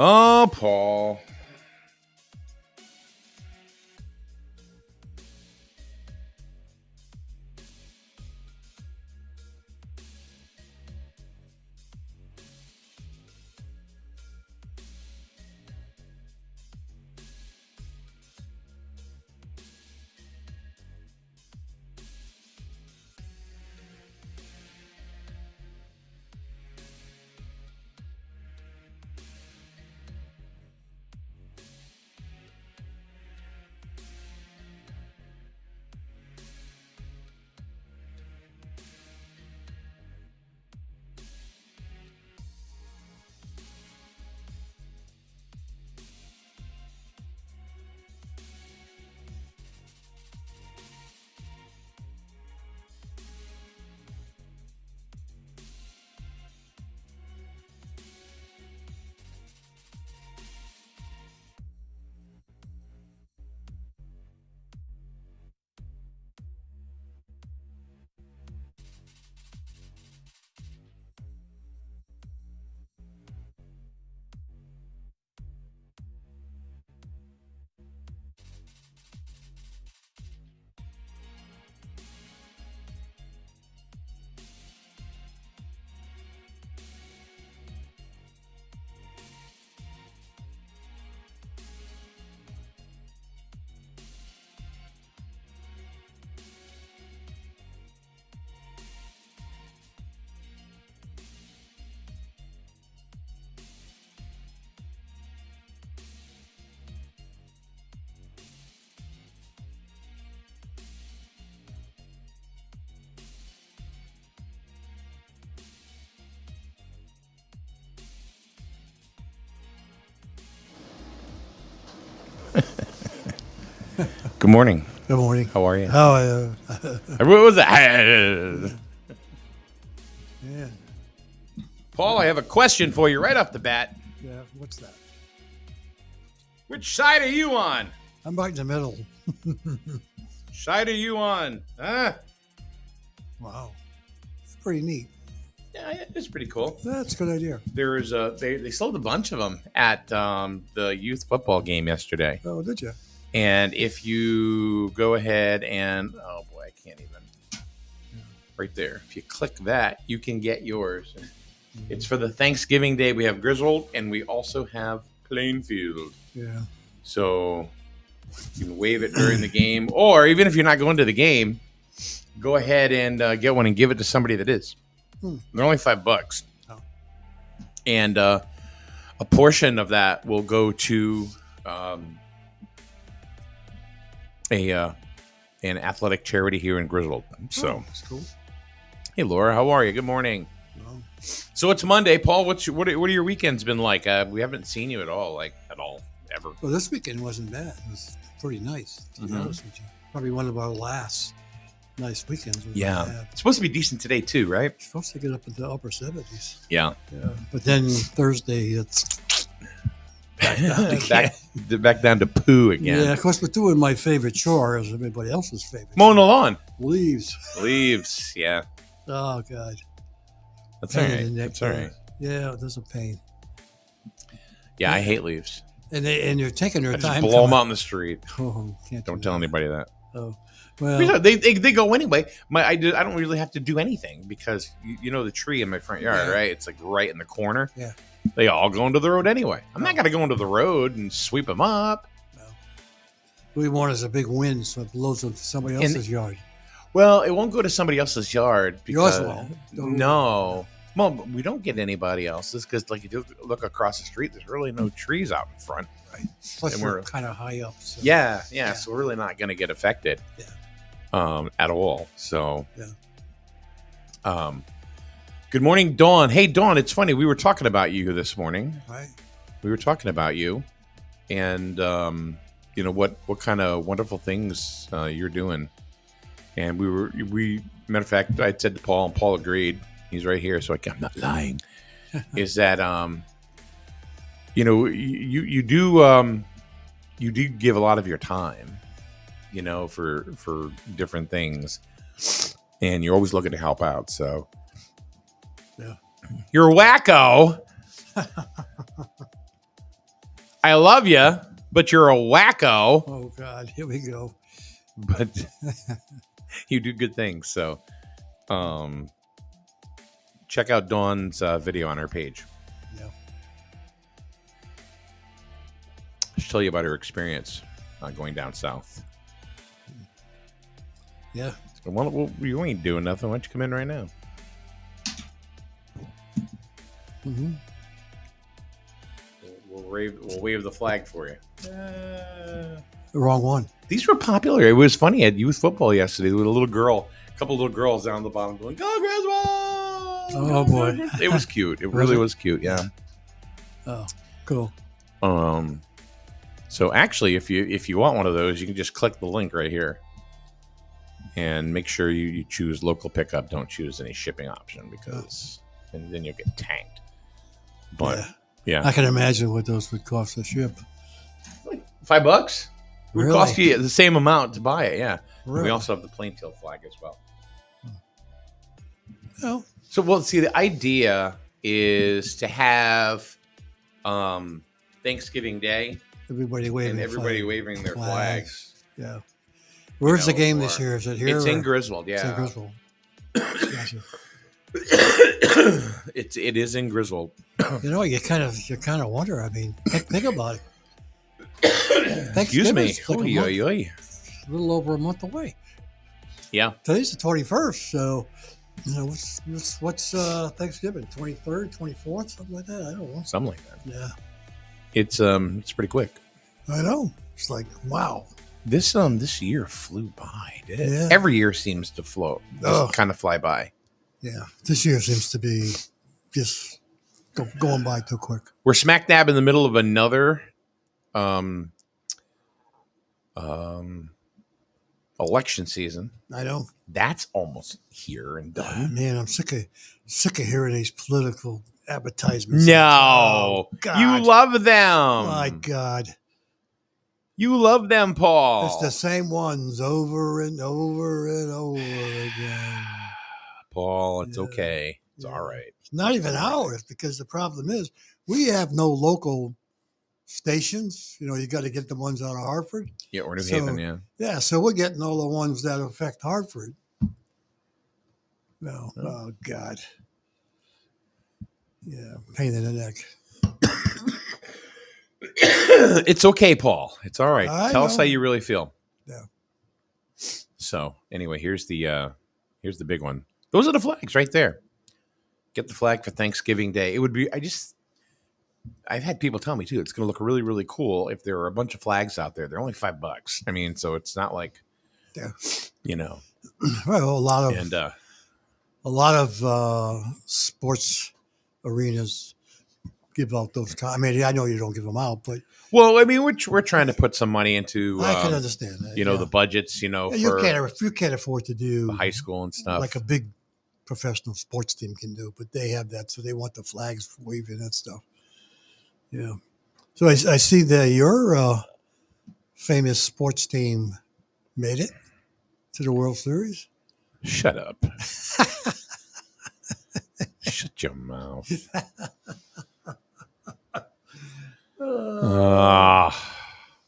Oh, Paul. Good morning. Good morning. How are you? Oh, What was that? yeah. Paul, I have a question for you right off the bat. Yeah. What's that? Which side are you on? I'm right in the middle. Side are you on? Huh? Wow. It's pretty neat. Yeah, it's pretty cool. That's a good idea. There is they sold a bunch of them at the youth football game yesterday. Oh, did you? And if you go ahead and, oh boy, I can't even. Right there. If you click that, you can get yours. It's for the Thanksgiving Day. We have Griswold and we also have Plainfield. Yeah. So you can wave it during the game. Or even if you're not going to the game, go ahead and get one and give it to somebody that is. They're only $5. Oh. And a portion of that will go to an athletic charity here in Griswold. So, That's cool. hey, Laura, how are you? Good morning. Well, So it's Monday, Paul. What are your weekends been like? We haven't seen you at all, ever. well, this weekend wasn't bad. It was pretty nice, to be honest with you. Probably one of our last nice weekends we've had. It's supposed to be decent today too, right? It's supposed to get up into the upper 70s. Yeah. Yeah. But then Thursday, it's back down to poo again. Yeah, of course, we're doing my favorite chore as everybody else's favorite. Mowing the lawn. Leaves. Leaves. Yeah. Oh, God. That's all Pain in right. the neck That's all there. right. Yeah, there's a pain. Yeah, I hate leaves. And you're taking their I just time. blow them coming- out in the street. Oh, can't Don't do tell that. anybody that. Oh, well, They go anyway. I don't really have to do anything because you know the tree in my front yard, Yeah. right? It's like right in the corner. Yeah. They all go into the road anyway. I'm not Oh. going to go into the road and sweep them up. what we want is a big wind so it blows into somebody And- else's yard. Well, it won't go to somebody else's yard because Yours won't. Don't- no. Well, we don't get anybody else's because, like, if you look across the street, there's really no trees out in front. Right. Plus, and we're we're- kind of high up. So. Yeah. Yeah. So we're really not going to get affected. Yeah. At all. So. Yeah. Good morning, Dawn. Hey, Dawn. It's funny. We were talking about you this morning. Right. We were talking about you, and you know what kind of wonderful things you're doing. And we matter of fact, I said to Paul, and Paul agreed. He's right here, so I'm not lying. Is that you know, you do give a lot of your time, you know, for different things, and you're always looking to help out. So Yeah. you're a wacko. I love you, but you're a wacko. Oh God, here we go. But you do good things. So, check out Dawn's video on her page. Yeah. She'll tell you about her experience going down south. Yeah. So, well, you ain't doing nothing. Why don't you come in right now? Mm-hmm. We'll wave the flag for you. The wrong one. These were popular. It was funny at youth football yesterday. There was a couple little girls down the bottom going, "Go Griswold!" Oh boy, it was cute. It really was cute. Yeah. Oh, cool. So actually, if you want one of those, you can just click the link right here, and make sure you choose local pickup. Don't choose any shipping option because and then you'll get tanked. But yeah. I can imagine what those would cost to ship. Like $5. It would Really? cost you the same amount to buy it. Yeah. Really? We also have the plain-tailed flag as well. Oh, So, well, see, the idea is to have Thanksgiving Day everybody waving. and everybody flag. waving their flags. Yeah. Where's the game this or- year? Is it here? It's or- in Griswold, It's in yeah. Griswold. Gotcha. It is in Griswold. You know, you kind of wonder. I mean, think about it. Excuse me. Thanksgiving's like Oy, oy, oy. a little over a month away. Yeah. Today's the 21st, so you know what's Thanksgiving? 23rd, 24th, something like that. I don't know. Something like that. Yeah, It's pretty quick. I know. It's like wow. This year flew by. Did it? Yeah. Every year seems to float. Oh. Kind of fly by. Yeah, this year seems to be just going by too quick. We're smack dab in the middle of another election season. I know. That's almost here and done. Man, I'm sick of hearing these political advertisements. No, Oh, God. you love them. My God, You love them, Paul. it's the same ones over and over and over again. Paul, it's Yeah. okay. It's Yeah. all right. It's not even ours because the problem is we have no local stations. You know, you got to get the ones out of Hartford. Yeah, or New So- Haven, yeah. Yeah, so we're getting all the ones that affect Hartford. No, Oh. oh God. Yeah, pain in the neck. It's okay, Paul. It's all right. I Tell us know. how you really feel. Yeah. So anyway, here's the big one. Those are the flags right there. Get the flag for Thanksgiving Day. It would be. I've had people tell me too. It's going to look really, really cool if there are a bunch of flags out there. They're only $5. I mean, so it's not like, Yeah. you know. Well, a lot of sports arenas give out those. I mean, I know you don't give them out, but Well, I mean, we're trying to put some money into, I can understand that. you know, yeah. the budgets, you know, Yeah, for you can't afford to do the high school and stuff. like a big professional sports team can do, but they have that, so they want the flags waving and stuff. Yeah. So I see that your famous sports team made it to the World Series. Shut up. Shut your mouth.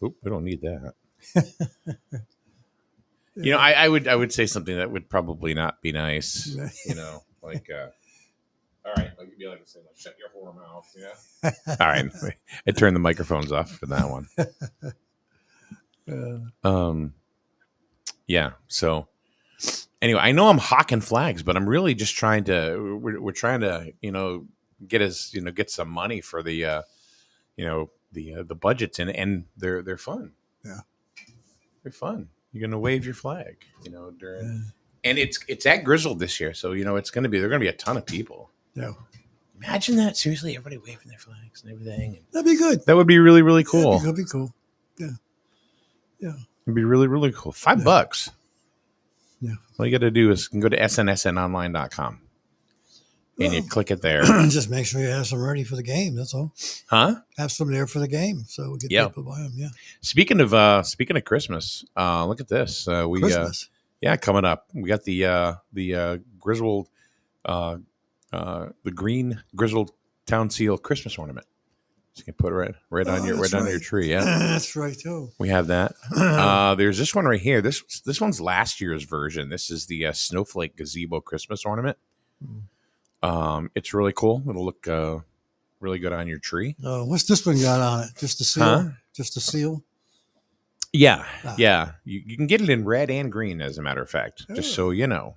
Oop, we don't need that. You know, I would say something that would probably not be nice. You know, like, all right, like you'd be like, say, like, shut your whore mouth. Yeah. All right, I turned the microphones off for that one. Yeah. So anyway, I know I'm hawking flags, but I'm really just trying to. We're trying to, you know, get some money for the, you know, the budgets, and they're fun. Yeah. They're fun. You're gonna wave your flag, you know, during, and it's at Griswold this year, so you know they're gonna be a ton of people. Yeah. Imagine that, seriously, everybody waving their flags and everything. That'd be good. That would be really, really cool. That'd be cool. Yeah. Yeah. It'd be really, really cool. $5. Yeah. All you got to do is go to snsnonline.com and you click it there. Just make sure you have some ready for the game. That's all. Huh? Have some there for the game, so we get Yeah. people buy them. Yeah. Speaking of Christmas, look at this. Christmas. Yeah, coming up. We got the Griswold, the green Griswold Town Seal Christmas ornament. So you can put it right on your that's your right. tree. Yeah, That's right too. we have that. There's this one right here. This one's last year's version. This is the snowflake gazebo Christmas ornament. It's really cool. It'll look really good on your tree. What's this one got on it? Just a seal? Huh? Just a seal? Yeah, Ah. yeah. You can get it in red and green, as a matter of fact. Just so you know.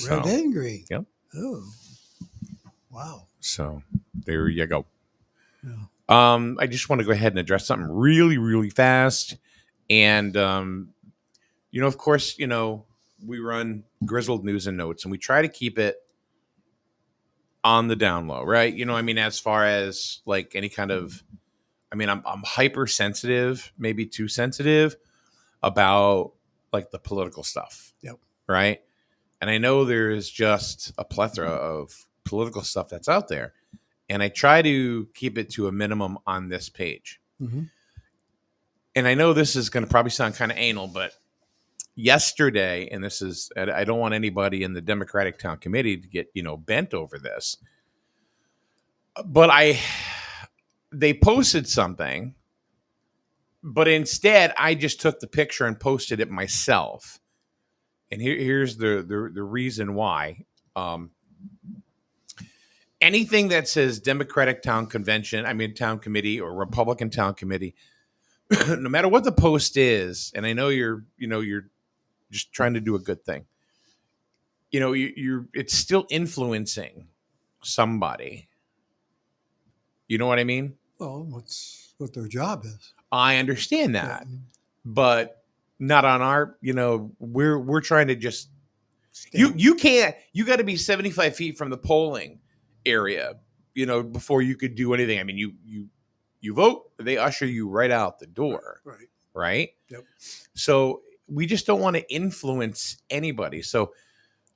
Red and green. Yep. Oh, wow. So there you go. Yeah. I just want to go ahead and address something really, really fast. And, of course, we run Grizzled News and Notes, and we try to keep it on the down low, right? As far as like any kind of, I'm hypersensitive, maybe too sensitive about like the political stuff. Yep. Right. And I know there's just a plethora of political stuff that's out there. And I try to keep it to a minimum on this page. Mm-hmm. And I know this is going to probably sound kind of anal, but yesterday, and I don't want anybody in the Democratic Town Committee to get, bent over this, but they posted something, but instead I just took the picture and posted it myself. And here's the reason why. Anything that says Democratic Town Town Committee or Republican Town Committee, no matter what the post is, and I know you're just trying to do a good thing. It's still influencing somebody. You know what I mean? Well, what's what their job is. I understand that, but not on our. We're trying to just. You can't. You got to be 75 feet from the polling area, before you could do anything. You vote, they usher you right out the door. Right. Yep. So we just don't want to influence anybody. So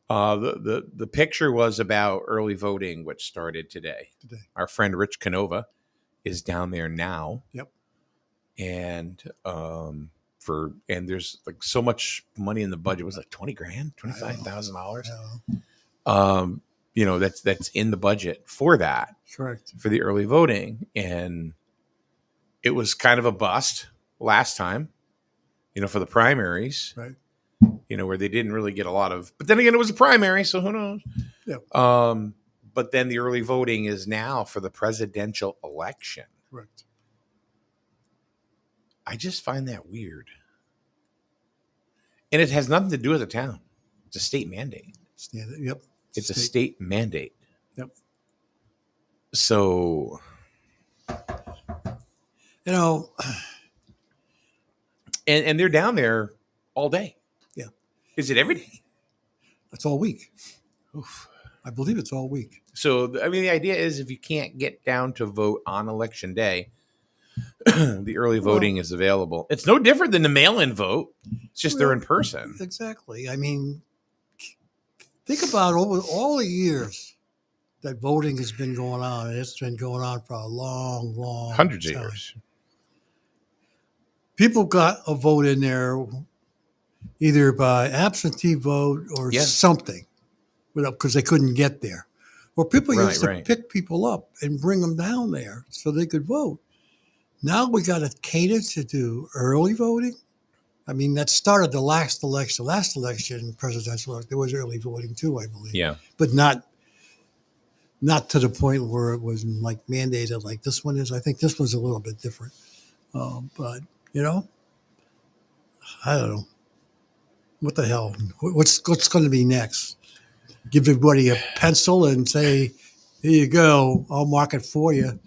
the picture was about early voting, which started today. Our friend Rich Canova is down there now. Yep. And there's like so much money in the budget. It was like $20,000, $25,000. That's in the budget for that. Correct. For the early voting. And it was kind of a bust last time, for the primaries. Right. Where they didn't really get a lot of, but then again, it was a primary, so who knows? Yeah. But then the early voting is now for the presidential election. Correct. I just find that weird. And it has nothing to do with the town. It's a state mandate. Yep. It's a state mandate. Yep. So, and they're down there all day. Yeah. Is it every day? It's all week. Oof. I believe it's all week. So, the idea is if you can't get down to vote on election day, the early voting is available. It's no different than the mail-in vote. It's just they're in person. Exactly. Think about over all the years that voting has been going on. It's been going on for a long, long hundreds time. of years. People got a vote in there either by absentee vote or something, because they couldn't get there. Or people used to pick people up and bring them down there so they could vote. Now we got to cater to do early voting. That started the last election. Last election, presidential, there was early voting too, I believe. Yeah. But not to the point where it was like mandated like this one is. I think this one's a little bit different. But, I don't know. What the hell? What's going to be next? Give everybody a pencil and say, here you go. I'll mark it for you.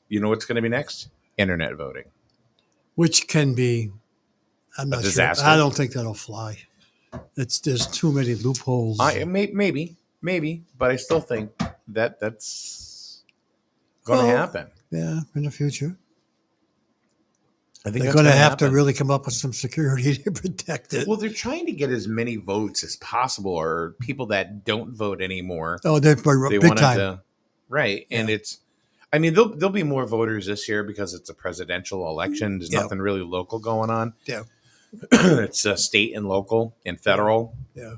You know what's going to be next? Internet voting. Which can be, I'm not sure. I don't think that'll fly. There's too many loopholes. Maybe, but I still think that's going to happen. Yeah, in the future. I think they're going to have to really come up with some security to protect it. Well, they're trying to get as many votes as possible, or people that don't vote anymore. Oh, they big time. Right, yeah. And it's, there'll be more voters this year because it's a presidential election. There's nothing really local going on. Yeah. It's state and local and federal. Yeah.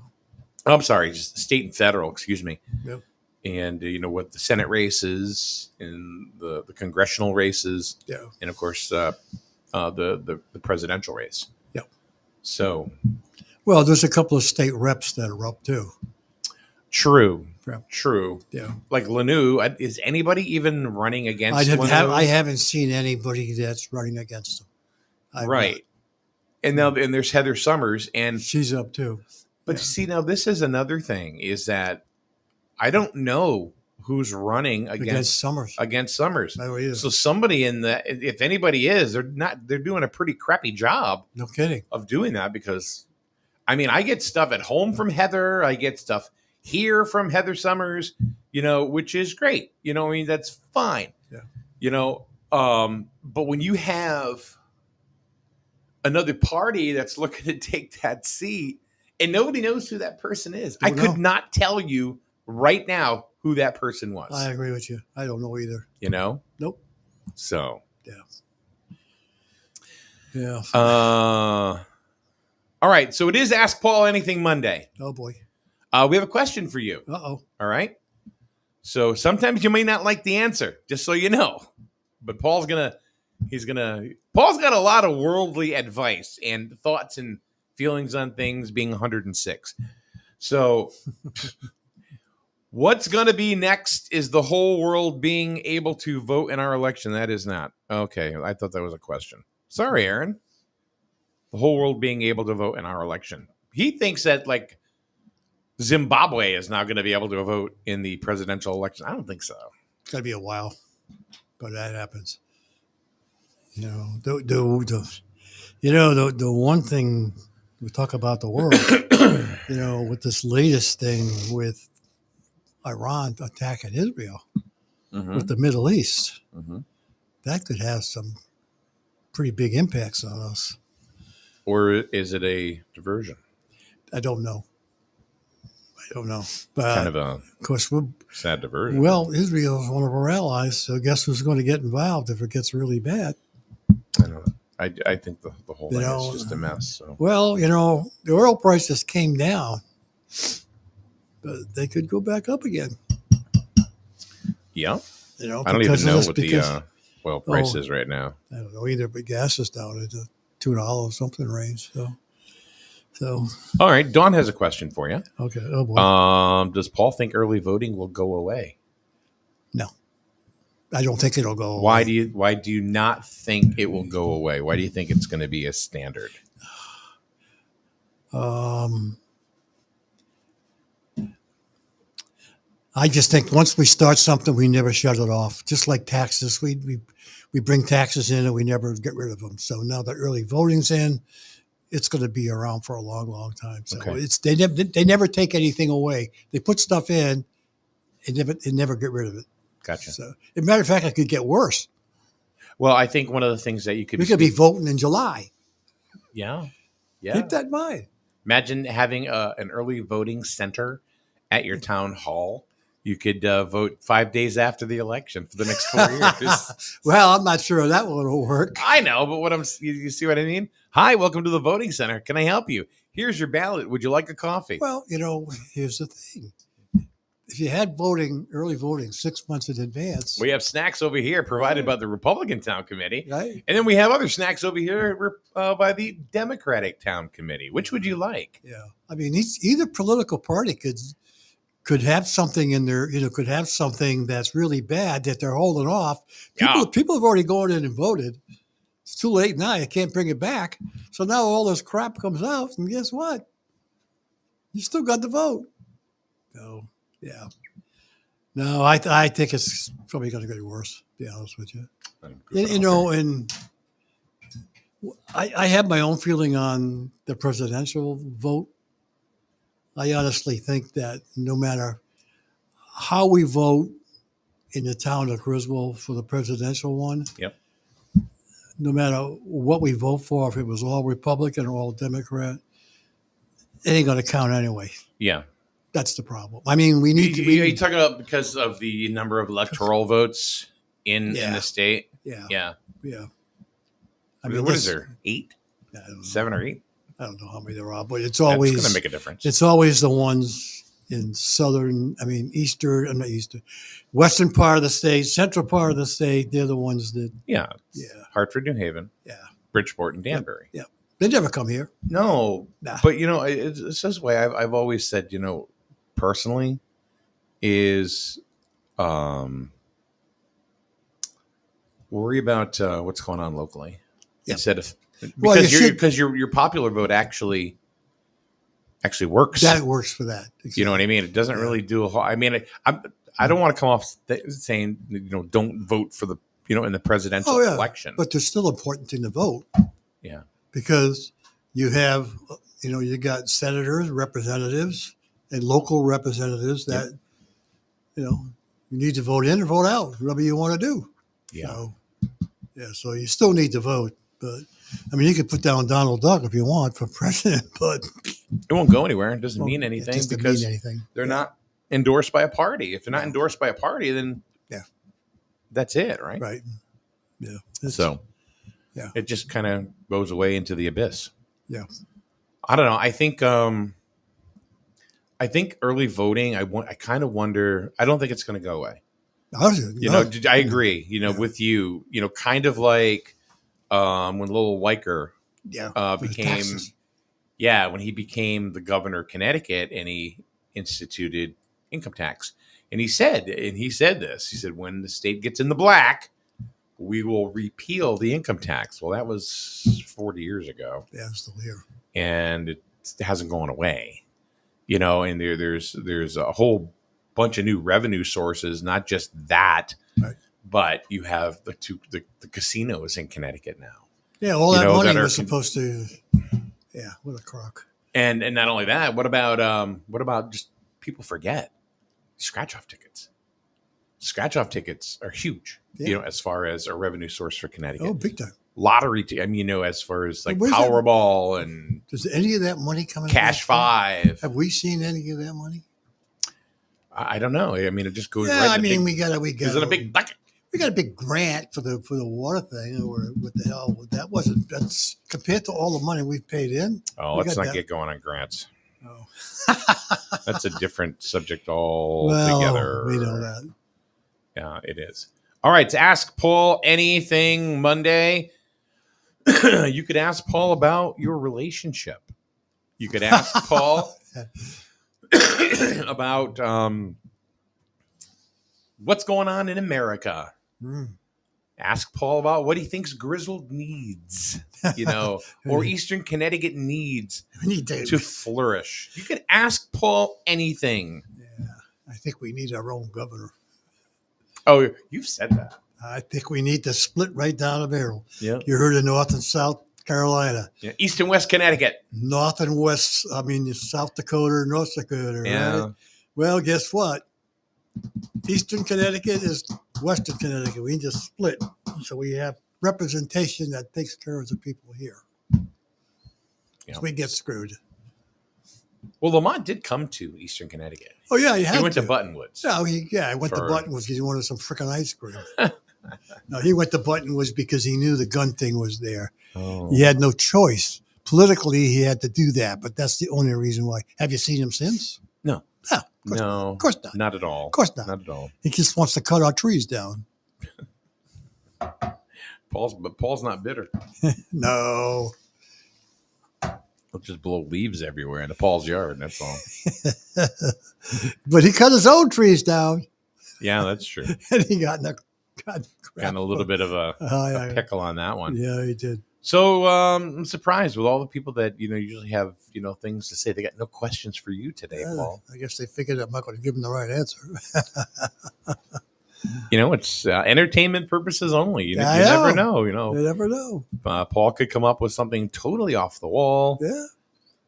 I'm sorry, just state and federal, excuse me. Yep. and what the Senate races and the congressional races, Yeah. and of course the presidential race. Yeah. So Well, there's a couple of state reps that are up too. true, Yeah. true. Yeah. Like Lanou, is anybody even running against Lanou? I haven't seen anybody that's running against him. Right. And now, and there's Heather Summers, and she's up too. But Yeah. see, now this is another thing: is that I don't know who's running against Summers. Against Summers. I don't either. So somebody if anybody is, they're doing a pretty crappy job. No kidding. Of doing that, because I mean, I get stuff at home from Heather, I get stuff here from Heather Summers, which is great. I mean, that's fine. Yeah. But when you have another party that's looking to take that seat and nobody knows who that person is, I could not tell you right now who that person was. I agree with you. I don't know either. Nope. So yeah. All right. So it is Ask Paul Anything Monday. Oh boy. We have a question for you. Uh-oh. All right. So sometimes you may not like the answer, just so you know. But Paul's got a lot of worldly advice and thoughts and feelings on things, being 106. So what's going to be next is the whole world being able to vote in our election. That is not. Okay. I thought that was a question. Sorry, Aaron. The whole world being able to vote in our election. He thinks that like Zimbabwe is now going to be able to vote in the presidential election. I don't think so. It's got to be a while, but that happens. The one thing we talk about the world, with this latest thing with Iran attacking Israel, with the Middle East, that could have some pretty big impacts on us. Or is it a diversion? I don't know. But kind of course, sad diversion. Well, Israel is one of our allies, so guess who's going to get involved if it gets really bad? I don't know. I think the whole thing is just a mess. So. Well, the oil prices came down, but they could go back up again. Yeah. I don't even know what the oil price is right now. I don't know either, but gas is down at the $2 something range. So. All right. Dawn has a question for you. Okay. Oh boy. Does Paul think early voting will go away? No. I don't think it'll go away. Why do you not think it will go away? Why do you think it's going to be a standard? I just think once we start something, we never shut it off. Just like taxes, we bring taxes in and we never get rid of them. So now that early voting's in, it's going to be around for a long, long time. So they never take anything away. They put stuff in and never get rid of it. Gotcha. So, as a matter of fact, it could get worse. Well, I think one of the things that we could be voting in July. Yeah. Keep that in mind. Imagine having an early voting center at your town hall. You could vote 5 days after the election for the next 4 years. Well, I'm not sure that will work. I know, but you see what I mean? Hi, welcome to the voting center. Can I help you? Here's your ballot. Would you like a coffee? Well, here's the thing. If you had early voting 6 months in advance. We have snacks over here provided by the Republican Town Committee. Right. And then we have other snacks over here by the Democratic Town Committee. Which would you like? Yeah. I mean, either political party could have something in there, could have something that's really bad that they're holding off. People have already gone in and voted. It's too late now. You can't bring it back. So now all this crap comes out, and guess what? You still got the vote. So, yeah. No, I think it's probably going to get worse, to be honest with you. And I have my own feeling on the presidential vote. I honestly think that no matter how we vote in the town of Griswold for the presidential one, no matter what we vote for, if it was all Republican or all Democrat, it ain't going to count anyway. Yeah. That's the problem. I mean, we need to be... Are you talking about because of the number of electoral votes in the state? Yeah. I mean, what is there? 8? 7 or 8? I don't know how many there are, but it's always going to make a difference. It's always the ones, in eastern, I'm not eastern, western part of the state, central part of the state. They're the ones that, Yeah. yeah, Hartford, New Haven, yeah, Bridgeport, and Danbury. yeah. They never come here. No, Nah. but it's this way. I've always said, personally, is worry about what's going on locally Yep. instead of Well, because your popular vote actually works. That works for that. Exactly. You know what I mean? It doesn't really do a whole. I mean, I don't want to come off saying don't vote for the in the presidential election. But there's still important thing to vote. Yeah, because you have you got senators, representatives, and local representatives that you need to vote in or vote out, whatever you want to do. Yeah. So you still need to vote, but you could put down Donald Duck if you want for president, but it won't go anywhere. It doesn't mean anything because they're not endorsed by a party. If they're not endorsed by a party, then that's it, right? Right. Yeah. It just kind of goes away into the abyss. Yeah. I don't know. I think early voting. I kind of wonder. I don't think it's going to go away. I agree. With you. Kind of like when Lowell Weicker became. Yeah, when he became the governor of Connecticut and he instituted income tax, and he said this. He said, when the state gets in the black, we will repeal the income tax. Well, that was 40 years ago. Yeah, it's still here, and it hasn't gone away. And there's a whole bunch of new revenue sources, not just that, right. But you have the casinos in Connecticut now. Yeah, all that money was supposed to. Yeah, what a crock. And not only that, what about just people forget scratch off tickets? Scratch off tickets are huge, as far as a revenue source for Connecticut. Oh, big time. Lottery, as far as like Powerball and does any of that money come in? Cash 5? Have we seen any of that money? I don't know. It just goes. Yeah, right we got it's in a big bucket. We got a big grant for the water thing, or what the hell? That's compared to all the money we've paid in. Oh, let's not get going on grants. Oh. That's a different subject altogether. We know that. Yeah, it is. All right, to ask Paul anything Monday, you could ask Paul about your relationship. You could ask Paul about what's going on in America. Ask Paul about what he thinks Grizzled needs, or Eastern Connecticut needs to flourish. You could ask Paul anything. Yeah, I think we need our own governor. Oh, you've said that. I think we need to split right down the barrel. Yeah, you heard of North and South Carolina. Yeah, East and West Connecticut. North and West. South Dakota, North Dakota. Yeah. Right? Well, guess what? Eastern Connecticut is Western Connecticut. We need to split so we have representation that takes care of the people here. Yeah. So we get screwed. Well, Lamont did come to Eastern Connecticut. Oh yeah, he went to Buttonwoods. No, he went to Buttonwoods because he wanted some freaking ice cream. No, he went to Buttonwoods because he knew the gun thing was there. Oh. He had no choice. Politically, he had to do that, but that's the only reason why. Have you seen him since? No. No, of course not. Not at all. Of course not. Not at all. He just wants to cut our trees down. Paul's not bitter. No. He'll just blow leaves everywhere into Paul's yard. That's all. But he cut his own trees down. Yeah, that's true. And he got a little bit of a pickle on that one. Yeah, he did. So I'm surprised with all the people that usually have things to say. They got no questions for you today, Paul. I guess they figured I'm not going to give them the right answer. It's entertainment purposes only. You never know. You never know. Paul could come up with something totally off the wall.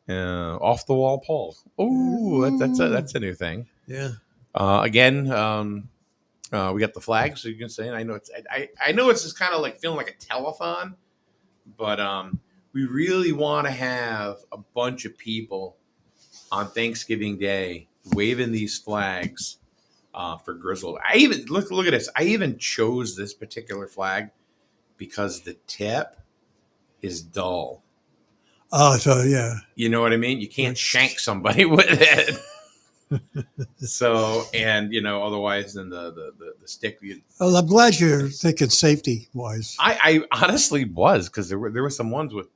Yeah. Off the wall, Paul. Oh, that's a new thing. Yeah. Again, we got the flag, so you can say. I know it's just kind of like feeling like a telethon. But we really want to have a bunch of people on Thanksgiving Day waving these flags for Grizzled. I even look at this. I even chose this particular flag because the tip is dull. Oh, so yeah. You know what I mean? You can't shank somebody with it. So, and otherwise, then the stick. Well, I'm glad you're thinking safety wise. I honestly was, because there were some ones with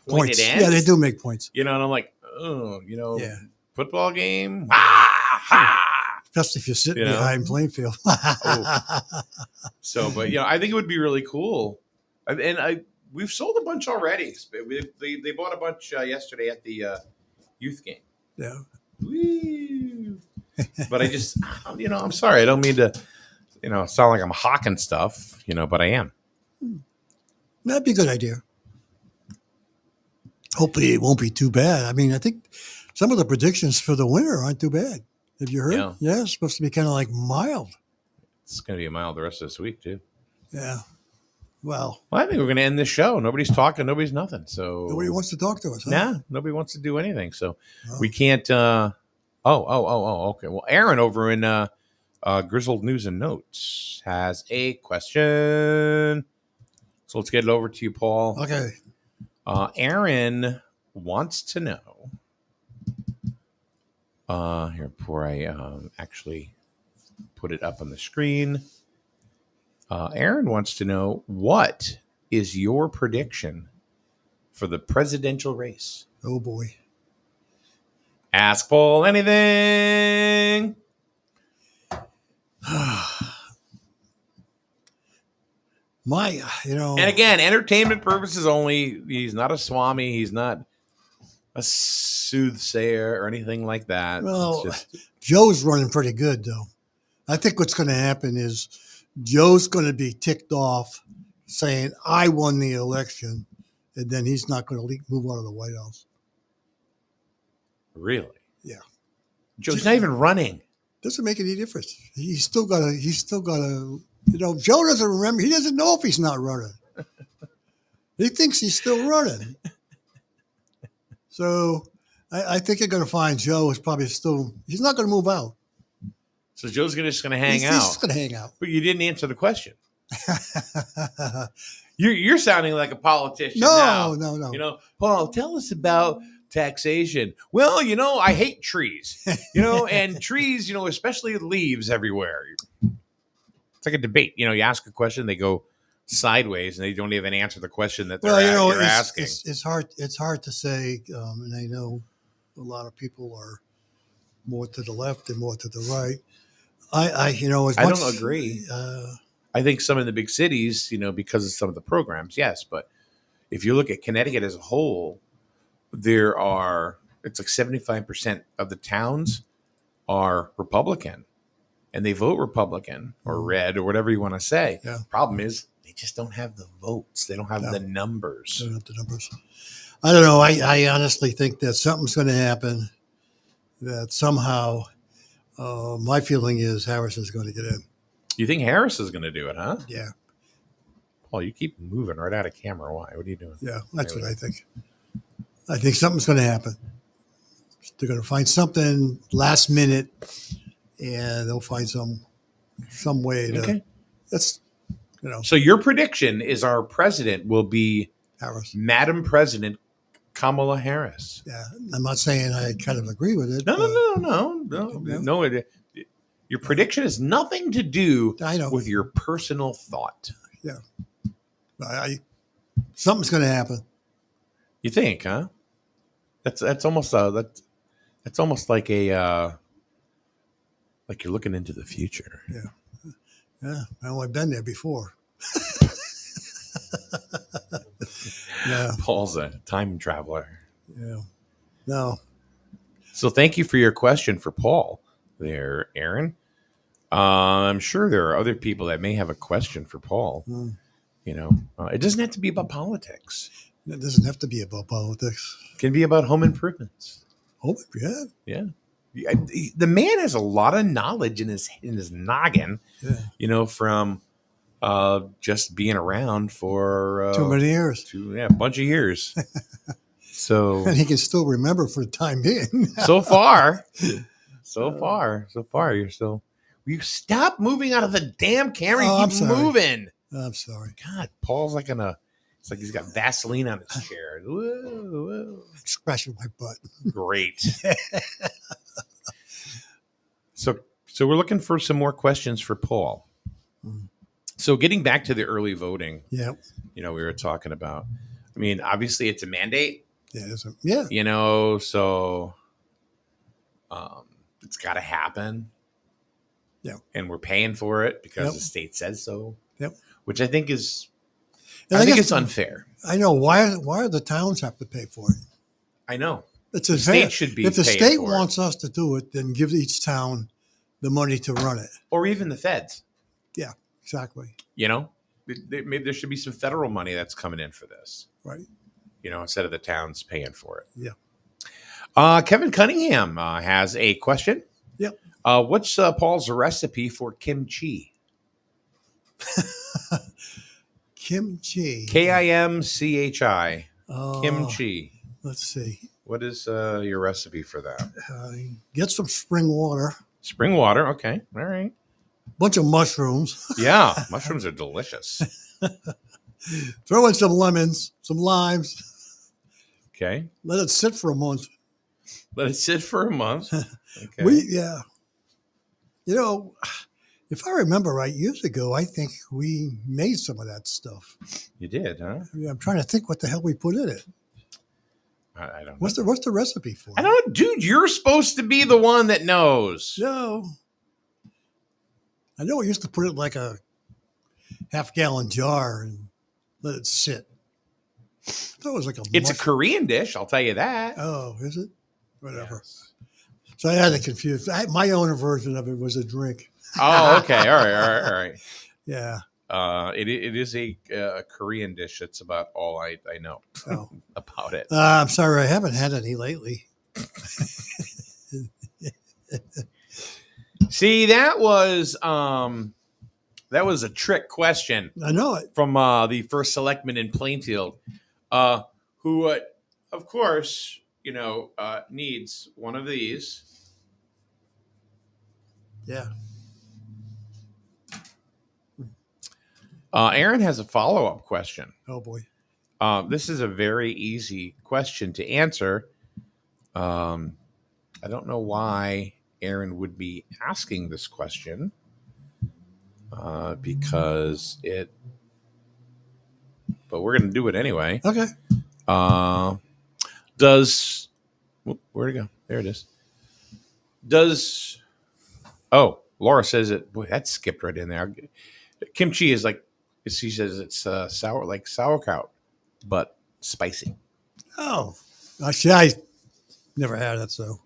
pointed Points. ends. Yeah, they do make points. And I'm like, oh, Yeah. football game. Ah, ha! Especially if you're sitting You know? behind playing field. So, but I think it would be really cool, and we've sold a bunch already. They bought a bunch yesterday at the youth game. Yeah. Woo. But I just, I'm sorry, I don't mean to, sound like I'm hawking stuff, but I am. That'd be a good idea. Hopefully it won't be too bad. I mean, I think some of the predictions for the winter aren't too bad. Have you heard? Yeah, it's supposed to be kind of like mild. It's going to be a mild the rest of this week, too. Yeah. Well, I think we're going to end this show. Nobody's talking. Nobody's nothing. So nobody wants to talk to us. Huh? Nah, nobody wants to do anything. So we can't. Okay. Well, Aaron over in Grizzled News and Notes has a question. So let's get it over to you, Paul. Okay. Aaron wants to know. Here, before I actually put it up on the screen. Aaron wants to know, what is your prediction for the presidential race? Oh, boy. Ask Paul anything. And again, entertainment purposes only. He's not a swami. He's not a soothsayer or anything like that. Well, Joe's running pretty good, though. I think what's going to happen is Joe's going to be ticked off saying, I won the election, and then he's not going to move out of the White House. Really? Yeah. Joe's not even running. Doesn't make any difference. He's still got to, Joe doesn't remember. He doesn't know if he's not running. He thinks he's still running. So I think you're going to find Joe is probably still, he's not going to move out. So Joe's just going to hang out. He's just going to hang out. But you didn't answer the question. You're sounding like a politician now. No. Paul, tell us about taxation. Well, I hate trees. And trees, especially leaves everywhere. It's like a debate. You ask a question, they go sideways, and they don't even answer the question that they're asking. It's hard. It's hard to say, and I know a lot of people are more to the left and more to the right. I don't agree. I think some in the big cities, because of some of the programs, yes. But if you look at Connecticut as a whole, it's like 75% of the towns are Republican, and they vote Republican or red or whatever you want to say. Yeah. Problem is, they just don't have the votes. They don't have the numbers. They don't have the numbers. I don't know. I honestly think that something's going to happen, that somehow my feeling is Harris is going to get in. You think Harris is going to do it, huh? Yeah. Paul, you keep moving right out of camera. Why? What are you doing? Yeah, that's what I think. I think something's going to happen. They're going to find something last minute, and they'll find some way to. Okay. That's, So your prediction is our president will be Harris, Madam President Kamala Harris. Yeah, I'm not saying I kind of agree with it. No. Your prediction has nothing to do with your personal thought. Yeah. Something's going to happen. You think, huh? That's almost that's almost like a like you're looking into the future. Yeah. Yeah. Well, I've been there before. Yeah. Paul's a time traveler. Yeah. No. So thank you for your question for Paul there, Aaron. I'm sure there are other people that may have a question for Paul. It doesn't have to be about politics. It doesn't have to be about politics. It can be about home improvements. Yeah. The man has a lot of knowledge in his noggin. Yeah. From just being around for too many years. A bunch of years. So and he can still remember for the time being. so far, you're still. You stop moving out of the damn camera. You keep moving. I'm sorry. God, Paul's like it's like he's got Vaseline on his chair. Whoa. Scratching my butt. Great. So we're looking for some more questions for Paul. Mm. So getting back to the early voting, Yeah. we were talking about. I mean, obviously it's a mandate, Yeah. so it's got to happen. Yeah. And we're paying for it because Yep. the state says so. Yep. Which I think is, And I think guess it's unfair. I know why do the towns have to pay for it? I know. It's The unfair. state should be If the paying state for wants us to do it, then give each town the money to run it. Or even the feds. Yeah, exactly. Maybe there should be some federal money that's coming in for this. Right. Instead of the towns paying for it. Yeah. Kevin Cunningham has a question. Yep. What's Paul's recipe for kimchi? Kimchi. Kimchi. Oh, Kimchi. Let's see. What is your recipe for that? Get some spring water. Spring water. Okay. All right. Bunch of mushrooms. Yeah. Mushrooms are delicious. Throw in some lemons, some limes. Okay. Let it sit for a month. Let it sit for a month. Okay. Yeah. If I remember right, years ago, I think we made some of that stuff. You did, huh? I'm trying to think what the hell we put in it. I don't know. What's the recipe for it? I don't know. Dude, you're supposed to be the one that knows. No. I know we used to put it in like a half-gallon jar and let it sit. I thought it was like It's a Korean dish, I'll tell you that. Oh, is it? Whatever. Yes. So I had it confused. My own version of it was a drink. Oh, okay. All right. Yeah. It is a Korean dish. That's about all I know Oh. about it. I'm sorry, I haven't had any lately. See, that was a trick question I know it. from the first selectman in Plainfield, who, of course, needs one of these. Yeah. Aaron has a follow-up question. Oh boy. This is a very easy question to answer. I don't know why Aaron would be asking this question because but we're going to do it anyway. Okay. Where'd it go? There it is. Laura says it. Boy, that skipped right in there. Kimchi is like, she says it's sour, like sauerkraut, but spicy. Oh, actually, I never had it, so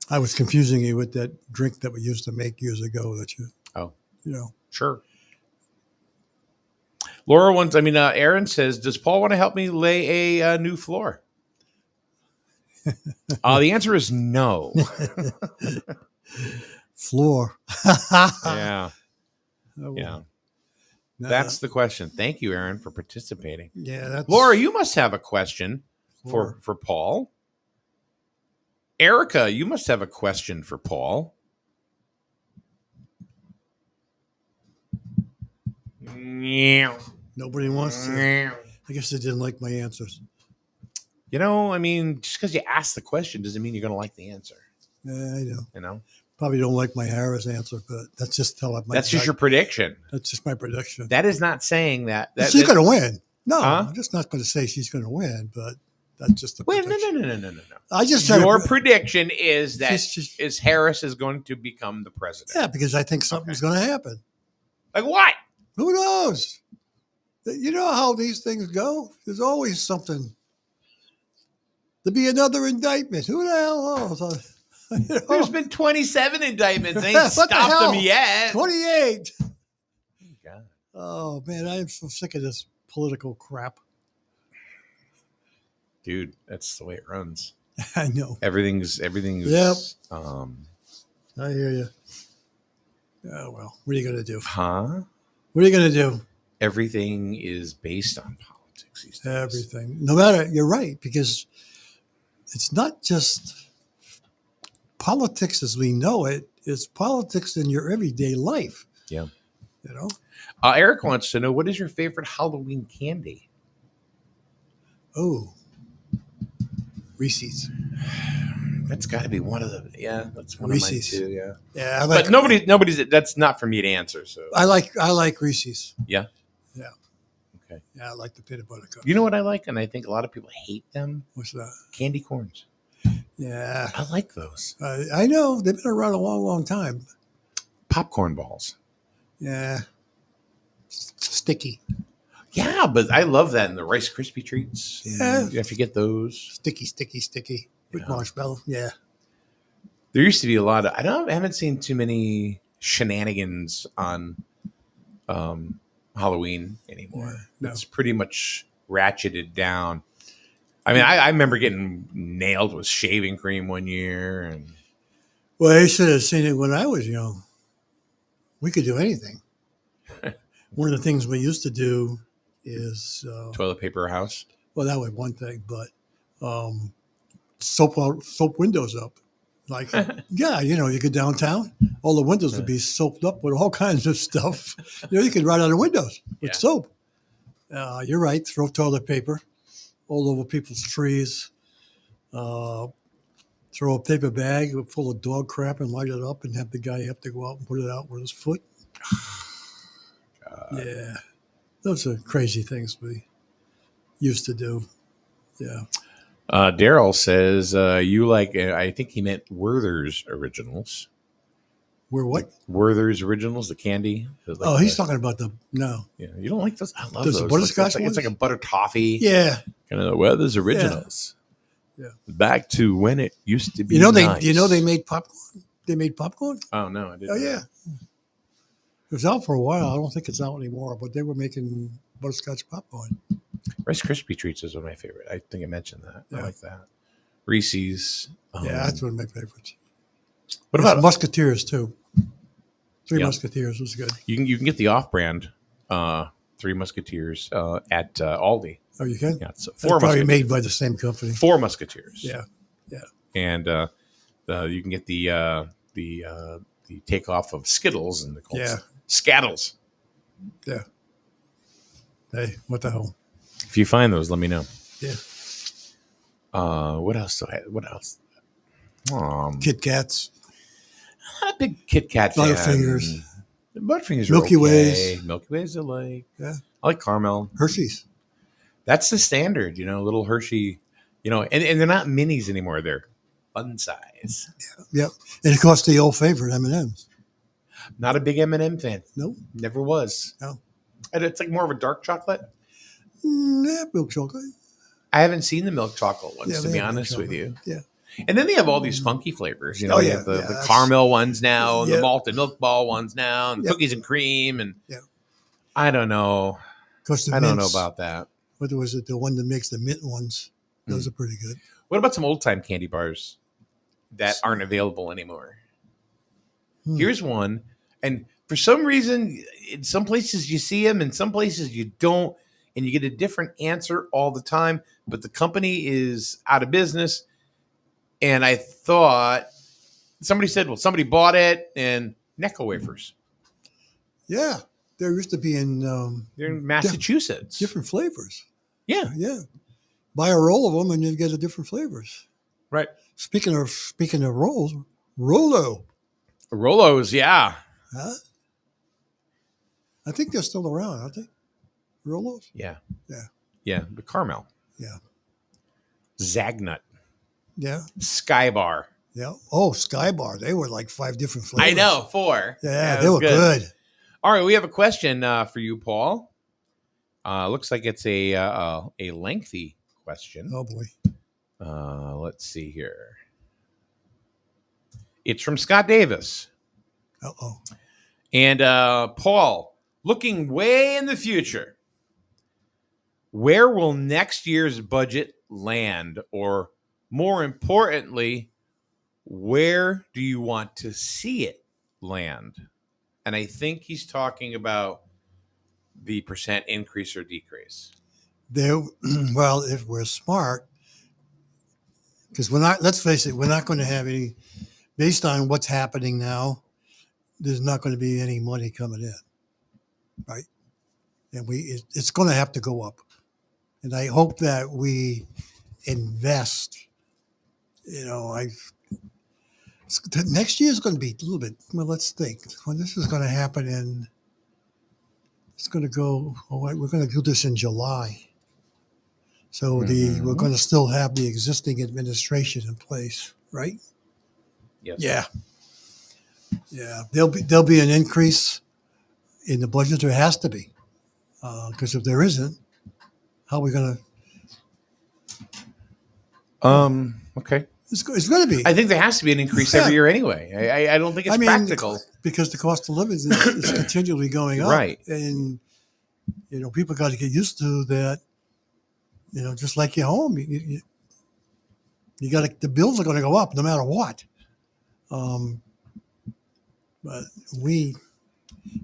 I was confusing you with that drink that we used to make years ago. Sure. Laura wants. Aaron says, "Does Paul want to help me lay a new floor?" The answer is no. Floor. Yeah. Oh, Yeah. no, That's the question. Thank you, Aaron, for participating. yeah. That's Laura, you must have a question floor. for Paul. Erica, you must have a question for Paul. Nobody wants to. I guess they didn't like my answers. Just because you ask the question doesn't mean you're going to like the answer. Yeah, I know. You know, Probably don't like my Harris answer, but that's just how I. that's just your prediction. That's just my prediction. That is not saying that She's going to win. No, Huh? I'm just not going to say she's going to win, but that's just a Wait, prediction. no. I just said Your prediction is that She's- Harris is going to become the president. Yeah, because I think something's going to happen. Like what? Who knows? You know how these things go? There's always something. There'll be another indictment. Who the hell knows? There's been 27 indictments. They ain't What the stopped hell? them yet. 28. God. Oh, man, I am so sick of this political crap. Dude, that's the way it runs. I know. Everything's Yep. I hear you. Oh, well, what are you going to do? Huh? What are you going to do? Everything is based on politics these days. Everything. No matter, you're right, because it's not just politics as we know it, it's politics in your everyday life. Yeah. You know? Eric wants to know, what is your favorite Halloween candy? Oh, Reese's. That's got to be one of the. Yeah, that's one Reese's. of mine too. Yeah, Yeah, I but like. nobody's. That's not for me to answer. So I like Reese's. yeah, Yeah, okay. yeah, I like the peanut butter cups. You know what I like, and I think a lot of people hate them. What's that? Candy corns. Yeah, I like those. I know they've been around a long, long time. Popcorn balls. Yeah, sticky, Yeah, but I love that in the Rice Krispie treats. Yeah. If you get those. sticky with Yeah. marshmallow. Yeah, There used to be a lot of. I haven't seen too many shenanigans on Halloween anymore. Yeah, no. It's pretty much ratcheted down. I mean, I remember getting nailed with shaving cream one year, and Well, I should have seen it when I was young. We could do anything. One of the things we used to do is, toilet paper house. well, that was one thing, but soap windows up. Like, yeah, you go downtown, all the windows would be soaped up with all kinds of stuff. You could write on the windows with Yeah. soap. You're right. Throw toilet paper all over people's trees. Throw a paper bag full of dog crap and light it up and have the guy have to go out and put it out with his foot. Yeah. Those are crazy things we used to do. Yeah. Daryl says you like. I think he meant Werther's Originals. We're what? Werther's Originals, the candy. Oh, he's talking about no. Yeah, you don't like those? I love Those those. butterscotch It's like a butter toffee. Yeah. Kind of Werther's Originals. Yeah. Back to when it used to be. They nice. made popcorn. They made popcorn. Oh no, I didn't. Oh know yeah. It was out for a while. I don't think it's out anymore, but they were making butterscotch popcorn. Rice Krispie treats is one of my favorite. I think I mentioned that. I Yeah. like that. Reese's. Yeah, that's one of my favorites. What There's about Musketeers too? Three Yeah. Musketeers was good. you can get the off-brand Three Musketeers at Aldi. Oh, you can? Yeah, it's They're four probably Musketeers. made by the same company. Four Musketeers. Yeah. And you can get the takeoff of Skittles and Yeah. Scattles. Yeah. Hey, what the hell? If you find those, let me know. Yeah. What else do I? What else? Kit Kats. Not a big Kit Kat fan. Butterfingers. Butterfingers. Milky are okay. Ways. Milky Ways I like. Yeah. I like caramel. Hershey's. That's the standard, little Hershey, and they're not minis anymore. They're fun size. Yep. And of course, the old favorite, M&M's. Not a big M&M fan. No. Never was. No. And it's like more of a dark chocolate. Yeah, milk chocolate. I haven't seen the milk chocolate ones, Yeah, to they be have milk honest with you. Yeah. And then they have all these funky flavors. Oh, They yeah, have the that's- caramel ones now, and Yeah. the malted milk ball ones now, and Yep. cookies and cream. And Yeah. I don't know. Because the I don't know mints, about that. what was it? The one that makes the mint ones. Those are pretty good. What about some old time candy bars that aren't available anymore? Hmm. Here's one. And for some reason, in some places you see them, in some places you don't, and you get a different answer all the time. But the company is out of business. And I thought somebody said, well, somebody bought it, and Necco wafers. Yeah. There used to be in They're in Massachusetts. different flavors. Yeah, Yeah. Buy a roll of them and you get a different flavors. right. Speaking of rolls, Rolo. Rolos, yeah. Huh? I think they're still around, aren't they? Rolos? Yeah. Yeah. Yeah. The caramel. Yeah. Zagnut. Yeah. Sky Bar. Yeah. Oh, Sky Bar. They were like 5 different flavors. I know, 4. Yeah, it they was were good. All right, we have a question for you, Paul. Looks like it's a lengthy question. Oh boy. Let's see here. It's from Scott Davis. Uh-oh. And Paul, looking way in the future, where will next year's budget land? Or more importantly, where do you want to see it land? And I think he's talking about the percent increase or decrease. Well, if we're smart, because let's face it, we're not going to have any, based on what's happening now, there's not going to be any money coming in, right? And it's going to have to go up. And I hope that we invest, Next year is going to be a little bit. Well, let's think. When this is going to happen in, it's going to go. Oh, we're going to do this in July. So we're going to still have the existing administration in place, right? Yes. Yeah, yeah. There'll be an increase in the budget. There has to be, because if there isn't, how are we going to? Okay. It's going to be. I think there has to be an increase every year anyway. I don't think it's practical. Because the cost of living is continually going up. Right. And, people got to get used to that. Just like your home, you got to, the bills are going to go up no matter what. But I'm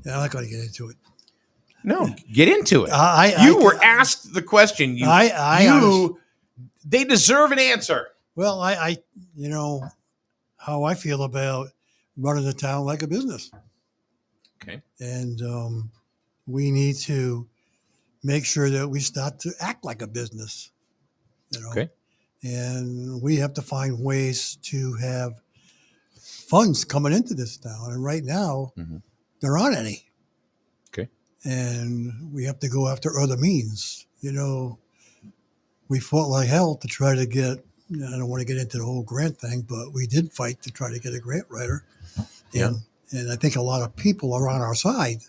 not going to get into it. No, get into it. You were asked the question. They deserve an answer. Well, how I feel about running the town like a business. Okay. And we need to make sure that we start to act like a business. Okay. And we have to find ways to have funds coming into this town. And right now, there aren't any. Okay. And we have to go after other means. We fought like hell to try to get, I don't want to get into the whole grant thing, but we did fight to try to get a grant writer. Yeah. And I think a lot of people are on our side.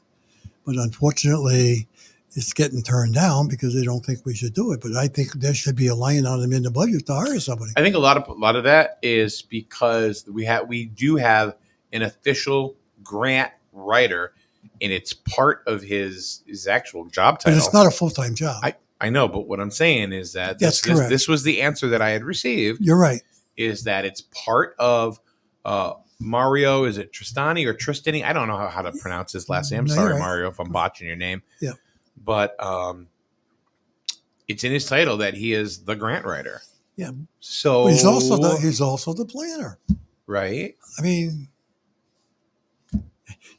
But unfortunately, it's getting turned down because they don't think we should do it. But I think there should be a line on them in the budget to hire somebody. I think a lot of that is because we do have an official grant writer, and it's part of his actual job title. But it's not a full-time job. I know, but what I'm saying is that correct. This was the answer that I had received. You're right. Is that it's part of Mario? Is it Tristani or Tristani? I don't know how to pronounce his last name. I'm sorry, right. Mario, if I'm botching your name. Yeah. But it's in his title that he is the grant writer. Yeah. So but he's also the planner. Right. I mean,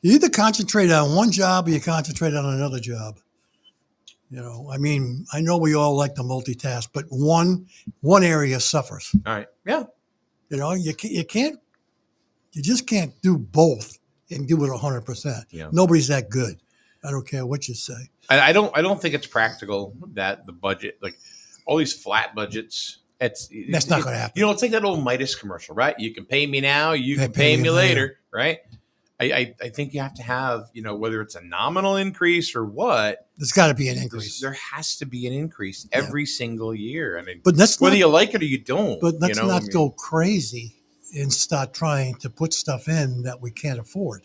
you either concentrate on one job or you concentrate on another job. I know we all like to multitask, but one area suffers. All right. Yeah. You just can't do both and do it 100%. Yeah. Nobody's that good. I don't care what you say. I don't think it's practical that the budget, like all these flat budgets, that's not going to happen. It's like that old Midas commercial, right? You can pay me now, you can pay me later, right? I think you have to have, whether it's a nominal increase or what. There's got to be an increase. There has to be an increase every single year. I mean, but whether you like it or you don't. But let's not go crazy and start trying to put stuff in that we can't afford.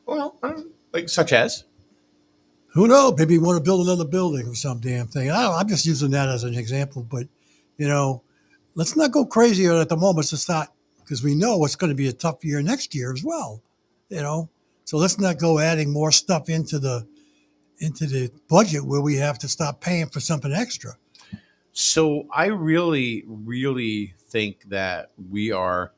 Well, like such as? Who knows? Maybe you want to build another building or some damn thing. I'm just using that as an example. But, let's not go crazy at the moment to start, because we know it's going to be a tough year next year as well. So let's not go adding more stuff into the budget where we have to stop paying for something extra. So I really, really think that we are,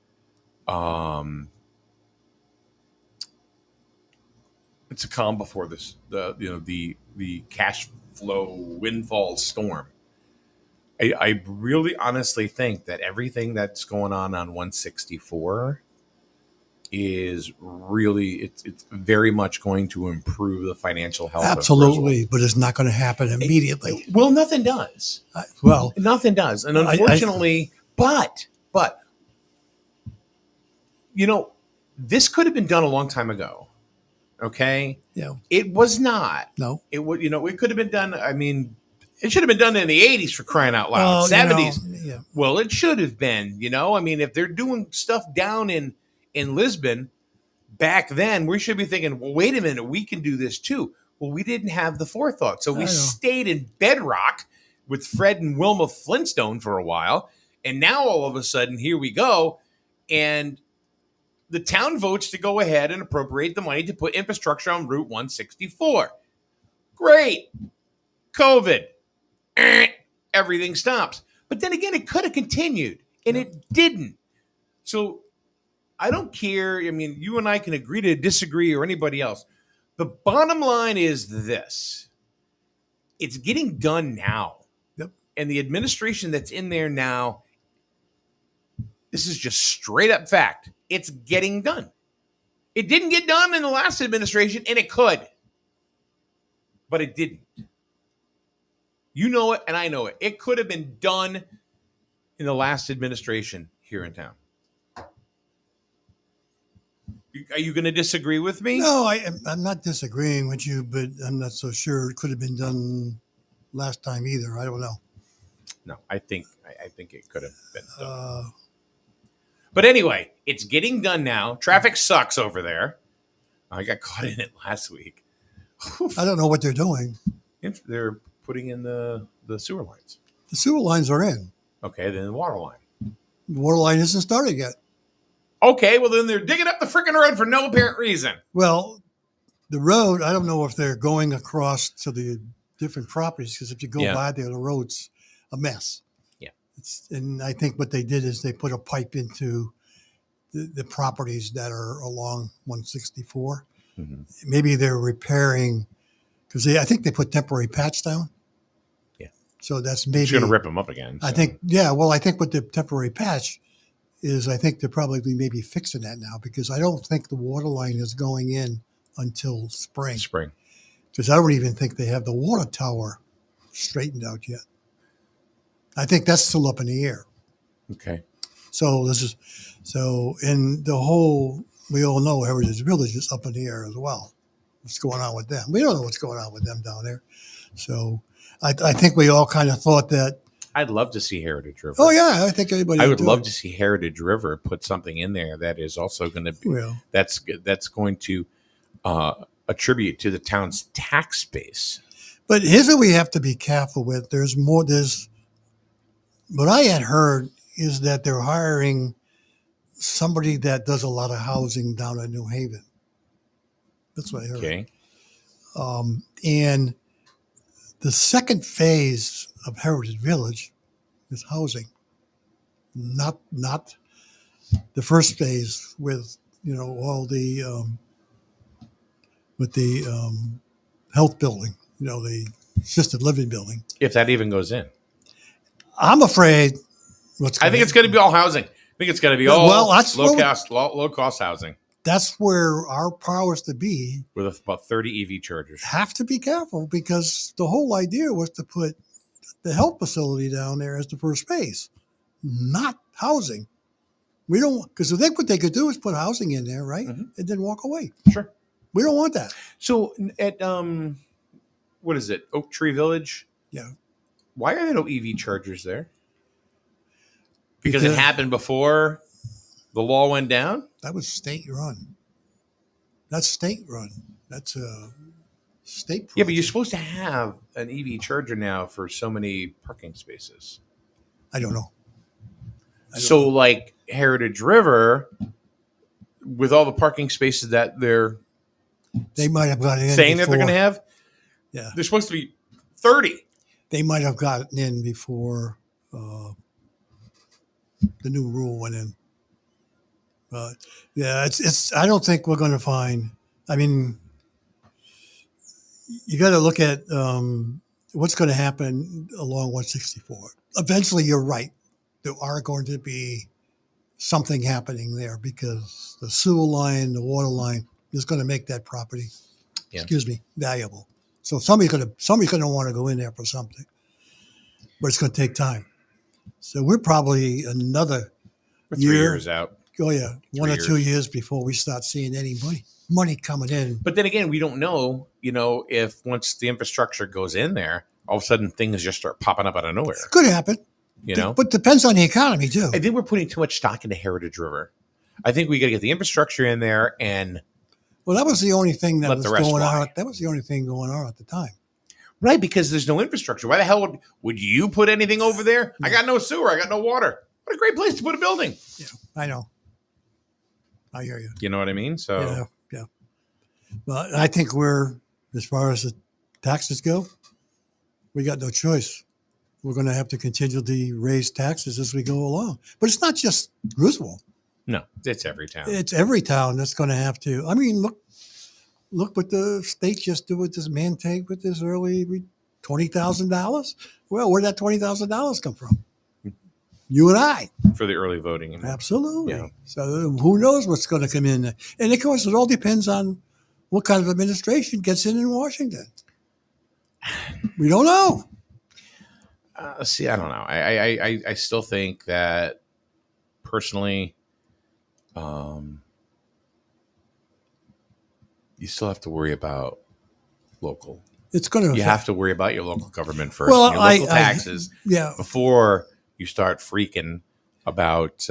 it's a calm before this, the cash flow windfall storm. I really honestly think that everything that's going on 164 is really, it's very much going to improve the financial health. Absolutely, but it's not going to happen immediately. Well, nothing does. Nothing does, and unfortunately, but this could have been done a long time ago. Okay. Yeah. It was not. No. It would. It could have been done. I mean, it should have been done in the 80s for crying out loud. 70s. Yeah. Well, it should have been. I mean, if they're doing stuff down in Lisbon back then, we should be thinking, well, wait a minute, we can do this too. Well, we didn't have the forethought. So we stayed in bedrock with Fred and Wilma Flintstone for a while. And now all of a sudden, here we go. And the town votes to go ahead and appropriate the money to put infrastructure on Route 164. Great. COVID. Everything stops. But then again, it could have continued, and it didn't. So I don't care. I mean, you and I can agree to disagree, or anybody else. The bottom line is this. It's getting done now. Yep. And the administration that's in there now This is just straight up fact. It's getting done. It didn't get done in the last administration, and it could, but it didn't. You know it, and I know it. It could have been done in the last administration here in town. Are you going to disagree with me? No, I'm not disagreeing with you, but I'm not so sure it could have been done last time either. I don't know. No, I think it could have been done. Uh, But anyway, it's getting done now. Traffic sucks over there. I got caught in it last week. I don't know what they're doing. They're putting in the sewer lines. The sewer lines are in. Okay, then the water line. The water line isn't started yet. Okay, well then they're digging up the freaking road for no apparent reason. Well, the road, I don't know if they're going across to the different properties, because if you go by there, the road's a mess. Yeah. And I think what they did is they put a pipe into the properties that are along 164. Mm-hmm. Maybe they're repairing, because I think they put temporary patch down. Yeah. So that's maybe It's going to rip them up again. So. I think, yeah. Well, I think with the temporary patch is I think they're probably maybe fixing that now, because I don't think the water line is going in until spring. Because I don't even think they have the water tower straightened out yet. I think that's still up in the air. Okay. So in the whole, we all know Heritage Village is up in the air as well. What's going on with them? We don't know what's going on with them down there. So I think we all kind of thought that. I'd love to see Heritage River. Oh yeah, I think everybody. I would love to see Heritage River put something in there that is also going to be that's going to attribute to the town's tax base. But here's what we have to be careful with. There's what I had heard is that they're hiring somebody that does a lot of housing down in New Haven. That's what I heard. Okay. And the second phase of Heritage Village is housing, not the first phase with all the with the health building, the assisted living building. If that even goes in, I'm afraid. I think it's going to be all housing. I think it's going to be all low cost housing. That's where our powers to be with about 30 EV chargers have to be careful, because the whole idea was to put the health facility down there as the first phase, not housing. We don't, because what they could do is put housing in there, right, and then walk away. Sure, we don't want that. So at what is it, Oak Tree Village? Yeah. Why are there no EV chargers there? Because it happened before the law went down? That was state run. That's state run. That's a state project. Yeah, but you're supposed to have an EV charger now for so many parking spaces. I don't know. So like Heritage River, with all the parking spaces that they might have gotten in saying that they're going to have, they're supposed to be 30. They might have gotten in before the new rule went in. But it's. I don't think we're going to find. I mean, you got to look at what's going to happen along 164. Eventually, you're right. There are going to be something happening there, because the sewer line, the water line is going to make that property, valuable. So somebody's going to want to go in there for something, but it's going to take time. So we're probably another 3 years out. Oh yeah, 1 or 2 years before we start seeing any money coming in. But then again, we don't know, if once the infrastructure goes in there, all of a sudden things just start popping up out of nowhere. Could happen, but depends on the economy too. I think we're putting too much stock into Heritage River. I think we got to get the infrastructure in there, and that was the only thing that was going on. That was the only thing going on at the time. Right, because there's no infrastructure. Why the hell would you put anything over there? I got no sewer. I got no water. What a great place to put a building. Yeah, I know. I hear you. You know what I mean? So yeah. But I think as far as the taxes go, we got no choice. We're going to have to continually raise taxes as we go along. But it's not just Griswold. No, it's every town. It's every town that's going to have to. I mean, look what the state just did with this man tank with this early $20,000. Well, where'd that $20,000 come from? You and I. for the early voting. Absolutely. Yeah. So who knows what's going to come in? And of course, it all depends on what kind of administration gets in Washington. We don't know. See, I don't know. I still think that personally, you still have to worry about local. It's going to. You have to worry about your local government first, Well, your local taxes, yeah. before you start freaking about.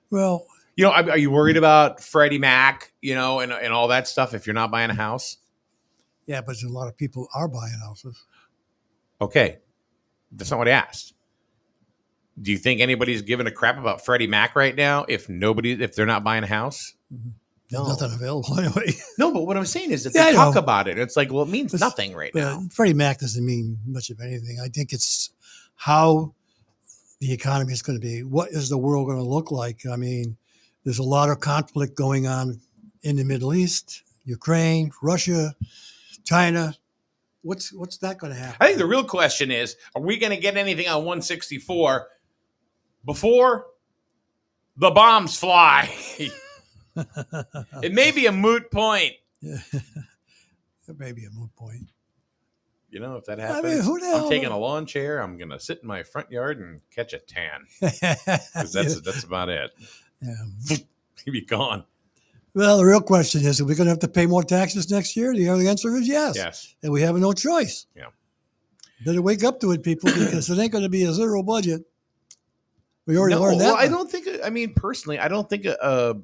Well, are you worried about Freddie Mac, and all that stuff if you're not buying a house? yeah, but a lot of people are buying houses. Okay, that's not what I asked. Do you think anybody's giving a crap about Freddie Mac right now if they're not buying a house? There's No. nothing available anyway. No, but what I'm saying is that Yeah, they I talk know. about it. It's like, well, it means nothing right now. Freddie Mac doesn't mean much of anything. I think it's how the economy is going to be. What is the world going to look like? I mean, there's a lot of conflict going on in the Middle East, Ukraine, Russia, China. What's that going to happen? I think the real question is, are we going to get anything on 164 before the bombs fly? It may be a moot point. It may be a moot point. If that I happens, mean, who the I'm hell- taking a lawn chair. I'm going to sit in my front yard and catch a tan. 'Cause that's about it. Yeah. He'd be gone. Well, the real question is, are we going to have to pay more taxes next year? The answer is yes. Yes. And we have no choice. Yeah. Better wake up to it, people, because it ain't going to be a zero budget. We already learned that. Well, I one. don't think. Personally, I don't think a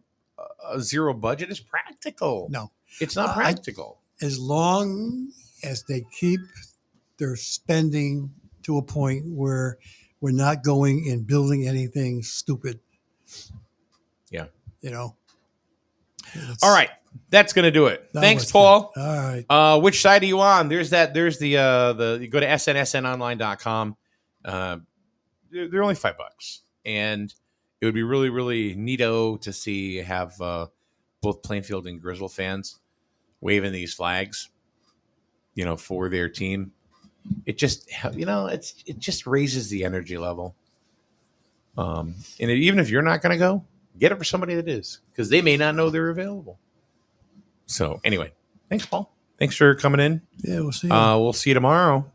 zero budget is practical. No. It's not practical. As long as they keep their spending to a point where we're not going and building anything stupid. Yeah. It's- All right. That's going to do it. that Thanks, was Paul. good. All right. Which side are you on? There's the you go to snsnonline.com. They're only $5, and it would be really, really neato to have both Plainfield and Grizzle fans waving these flags, for their team. It just, it just raises the energy level. And even if you're not going to go, get it for somebody that is, because they may not know they're available. So anyway, thanks, Paul. Thanks for coming in. Yeah, we'll see. You. We'll see you tomorrow.